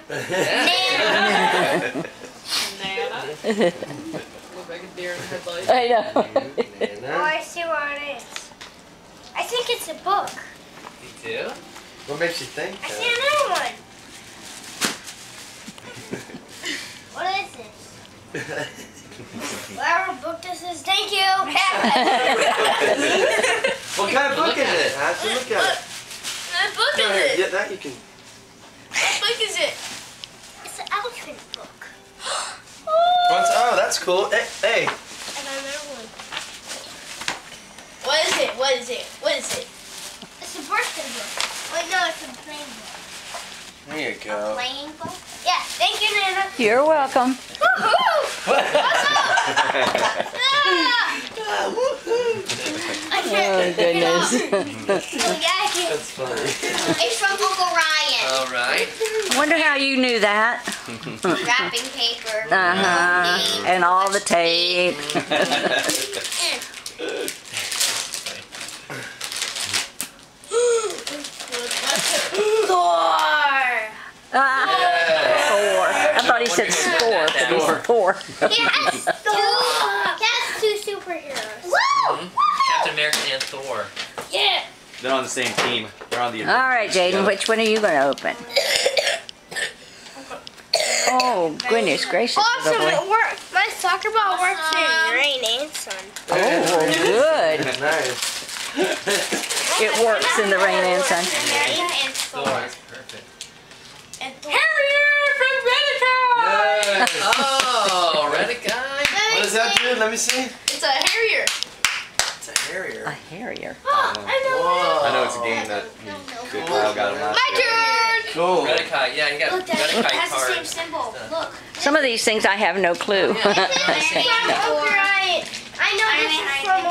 Nana. Look like a deer in the headlights. I know. Oh, I see what it is. I think it's a book. You do? What makes you think I that? see another one. What is this? Whatever book this is, thank you. What kind of book is it? I have to look at it. What book Go ahead, get that, you can. What book is it? It's an elephant book. Oh, that's cool. Hey, I hey. got another one. What is it? What is it? What is it? It's a birthday book. Wait, no, it's a playing book. There you A go. playing book? Yeah, thank you, Nana. You're welcome. Woohoo! Oh, goodness. That's funny. It's from Uncle Ryan. All right. I wonder how you knew that. Wrapping paper. Uh-huh. And all the tape. Thor. Thor. I thought he said score, but he said Thor. He has two superheroes. Woo! Captain America and Thor. Yeah. They're on the same team. They're on the. All right, Jaden, which one are you going to open? Oh, goodness gracious. Awesome, little boy. it works. My soccer ball works in rain and sun. Oh, good. Nice. It works in the rain and sun. And Thor Thor. is perfect. And Thor. Harrier from Redicon! Oh, Redicon. What does that do? Let me see. It's a Harrier. It's a Harrier. A harrier. Oh, I know. Whoa. I know it's a game that Good Kyle got him last My year. turn. Cool. Redicon, yeah, you got Look, Daddy, it Redicon has the same cards. symbol. Look. Some of these things I have no clue. This is from Uncle Ryan. I know this is from